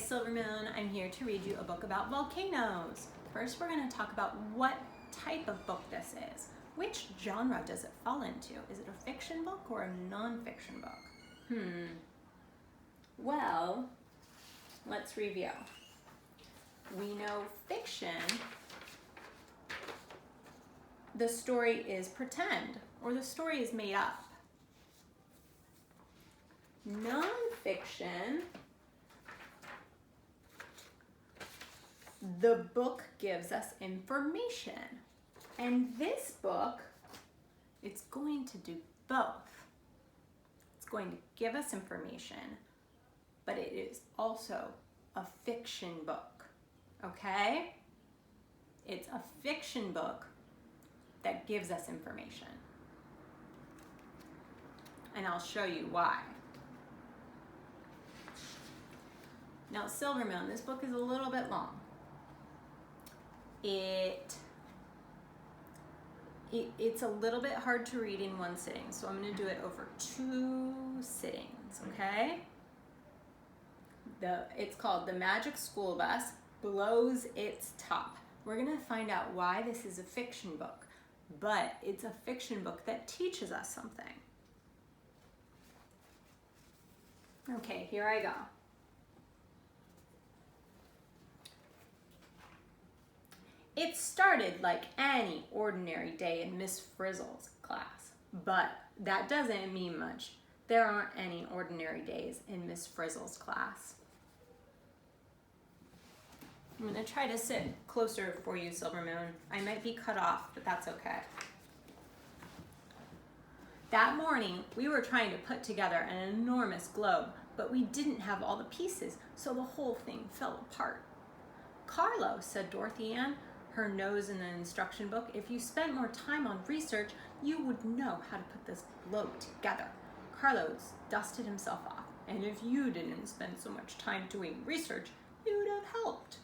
Silver Moon. I'm here to read you a book about volcanoes. First, we're going to talk about what type of book this is. Which genre does it fall into? Is it a fiction book or a non-fiction book? Well, let's review. We know fiction, the story is pretend, or the story is made up. Non-fiction, the book gives us information. And this book, it's going to do both. It's going to give us information, but it is also a fiction book, okay? It's a fiction book that gives us information. And I'll show you why. Now, Silver Moon, this book is a little bit long. It's a little bit hard to read in one sitting, so I'm going to do it over 2 sittings, okay? It's called The Magic School Bus Blows Its Top. We're going to find out why this is a fiction book, but it's a fiction book that teaches us something. Okay, here I go. It started like any ordinary day in Miss Frizzle's class, but that doesn't mean much. There aren't any ordinary days in Miss Frizzle's class. I'm going to try to sit closer for you, Silver Moon. I might be cut off, but that's okay. That morning, we were trying to put together an enormous globe, but we didn't have all the pieces, so the whole thing fell apart. Carlo, said Dorothy Ann, her nose in the instruction book, if you spent more time on research, you would know how to put this globe together. Carlos dusted himself off, and if you didn't spend so much time doing research, you'd have helped.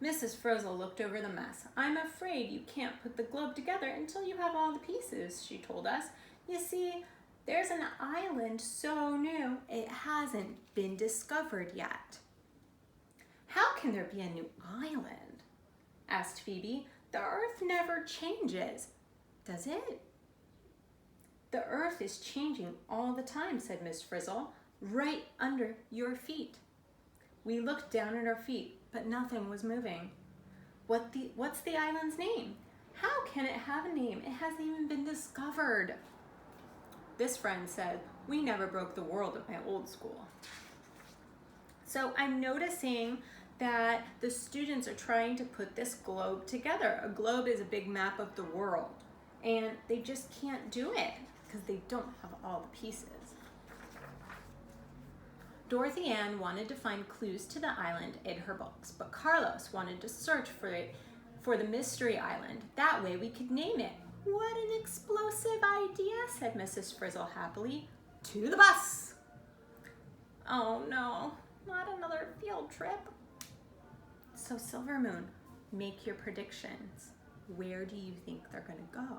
Mrs. Frizzle looked over the mess. I'm afraid you can't put the globe together until you have all the pieces, she told us. You see, there's an island so new, it hasn't been discovered yet. How can there be a new island? Asked Phoebe. The earth never changes, does it? The earth is changing all the time, said Miss Frizzle, right under your feet. We looked down at our feet, but nothing was moving. What's the island's name? How can it have a name? It hasn't even been discovered. This friend said, we never broke the world at my old school. So I'm noticing that the students are trying to put this globe together. A globe is a big map of the world, and they just can't do it because they don't have all the pieces. Dorothy Ann wanted to find clues to the island in her books, but Carlos wanted to search for the mystery island. That way we could name it. What an explosive idea, said Mrs. Frizzle happily. To the bus! Oh no, not another field trip. So Silver Moon, make your predictions. Where do you think they're gonna go?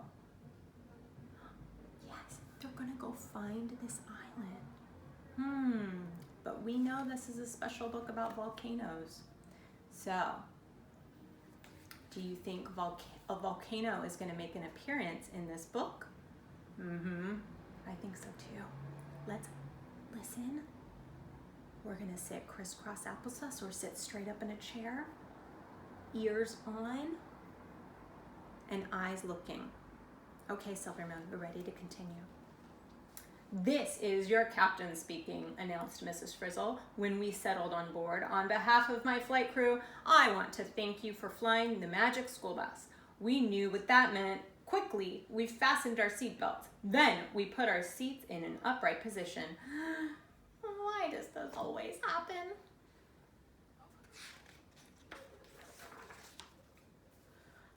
Yes, they're gonna go find this island. But we know this is a special book about volcanoes. So, do you think a volcano is gonna make an appearance in this book? I think so too. Let's listen. We're gonna sit crisscross applesauce or sit straight up in a chair, ears on, and eyes looking. Okay, Silver Moon, we're ready to continue. This is your captain speaking, announced Mrs. Frizzle when we settled on board. On behalf of my flight crew, I want to thank you for flying the Magic School Bus. We knew what that meant. Quickly, we fastened our seatbelts. Then we put our seats in an upright position. Why does this always happen?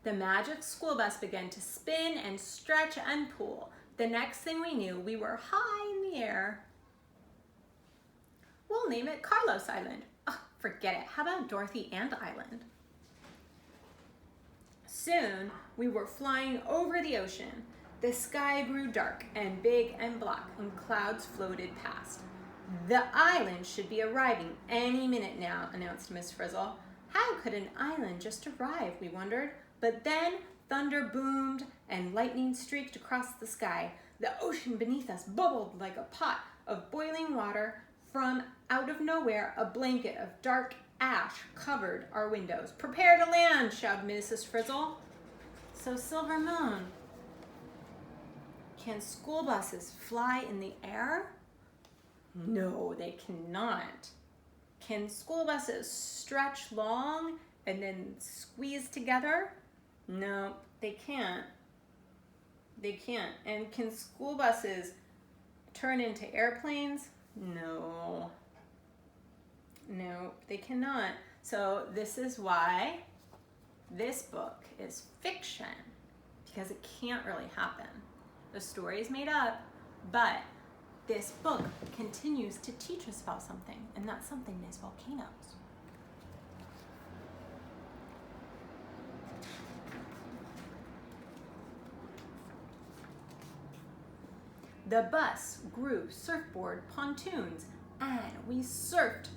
The Magic School Bus began to spin and stretch and pull. The next thing we knew, we were high in the air. We'll name it Carlos Island. Oh, forget it. How about Dorothy Ann Island? Soon, we were flying over the ocean. The sky grew dark and big and black, and clouds floated past. The island should be arriving any minute now, announced Miss Frizzle. How could an island just arrive, we wondered. But then thunder boomed and lightning streaked across the sky. The ocean beneath us bubbled like a pot of boiling water. From out of nowhere, a blanket of dark ash covered our windows. Prepare to land, shouted Mrs. Frizzle. So, Silver Moon, can school buses fly in the air? No, they cannot. Can school buses stretch long and then squeeze together? No, they can't. They can't. And can school buses turn into airplanes? No. No, they cannot. So this is why this book is fiction, because it can't really happen. The story is made up, but this book continues to teach us about something, and that something is volcanoes. The bus grew surfboard pontoons, and we surfed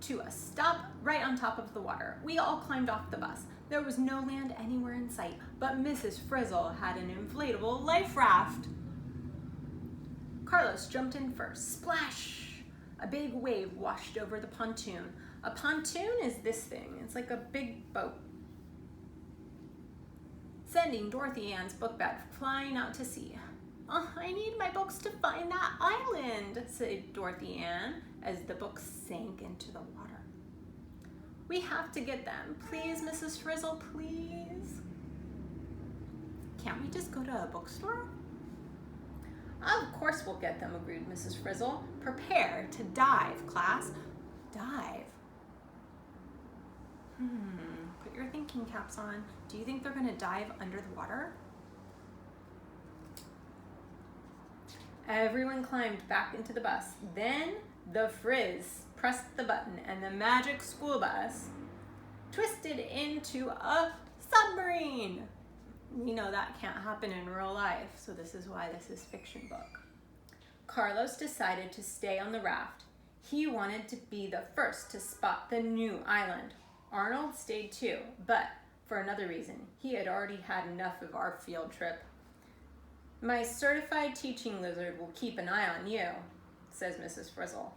to a stop right on top of the water. We all climbed off the bus. There was no land anywhere in sight, but Mrs. Frizzle had an inflatable life raft. Carlos jumped in first. Splash! A big wave washed over the pontoon. A pontoon is this thing. It's like a big boat, sending Dorothy Ann's book bag flying out to sea. Oh, I need my books to find that island, said Dorothy Ann as the books sank into the water. We have to get them. Please, Mrs. Frizzle, please. Can't we just go to a bookstore? Of course we'll get them, agreed Mrs. Frizzle. Prepare to dive, class. Dive? Put your thinking caps on. Do you think they're going to dive under the water? Everyone climbed back into the bus. Then the Frizz pressed the button and the magic school bus twisted into a submarine. We know that can't happen in real life, so this is why this is fiction book. Carlos decided to stay on the raft. He wanted to be the first to spot the new island. Arnold stayed too, but for another reason. He had already had enough of our field trip. My certified teaching lizard will keep an eye on you, says Mrs. Frizzle.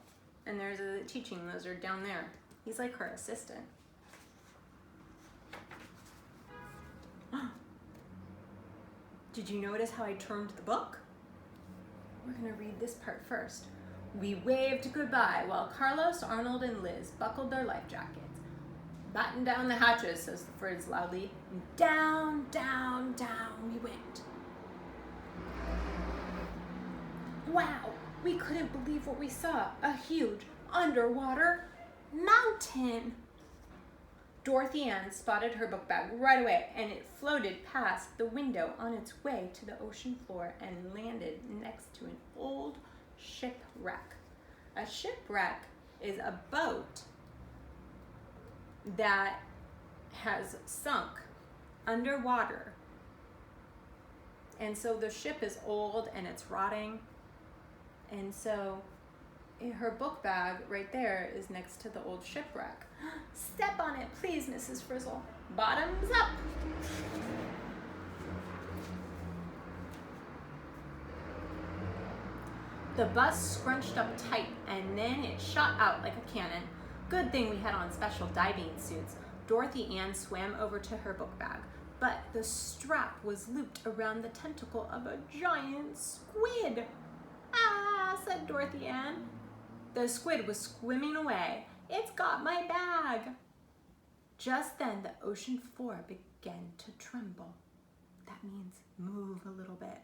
And there's a teaching lizard down there. He's like her assistant. Did you notice how I turned the book? We're going to read this part first. We waved goodbye while Carlos, Arnold, and Liz buckled their life jackets. Batten down the hatches, says the Frizz loudly. And down, down, down we went. Wow, we couldn't believe what we saw. A huge underwater mountain. Dorothy Ann spotted her book bag right away, and it floated past the window on its way to the ocean floor and landed next to an old shipwreck. A shipwreck is a boat that has sunk underwater. And so the ship is old and it's rotting. And so her book bag right there is next to the old shipwreck. Step on it, please, Mrs. Frizzle. Bottoms up. The bus scrunched up tight and then it shot out like a cannon. Good thing we had on special diving suits. Dorothy Ann swam over to her book bag, but the strap was looped around the tentacle of a giant squid. Ah, said Dorothy Ann. The squid was swimming away. It's got my bag. Just then the ocean floor began to tremble. That means move a little bit.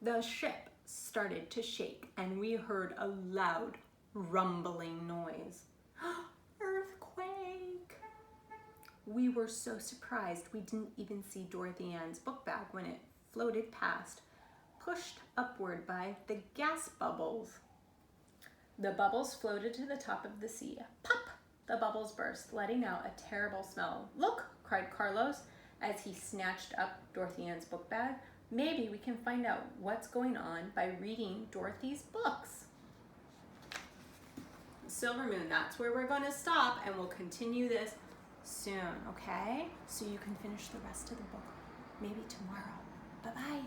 The ship started to shake and we heard a loud rumbling noise. Earthquake! We were so surprised we didn't even see Dorothy Ann's book bag when it floated past, pushed upward by the gas bubbles. The bubbles floated to the top of the sea. Pop! The bubbles burst, letting out a terrible smell. Look, cried Carlos as he snatched up Dorothy Ann's book bag. Maybe we can find out what's going on by reading Dorothy's books. Silver Moon, that's where we're going to stop, and we'll continue this soon, okay? So you can finish the rest of the book maybe tomorrow. Bye-bye.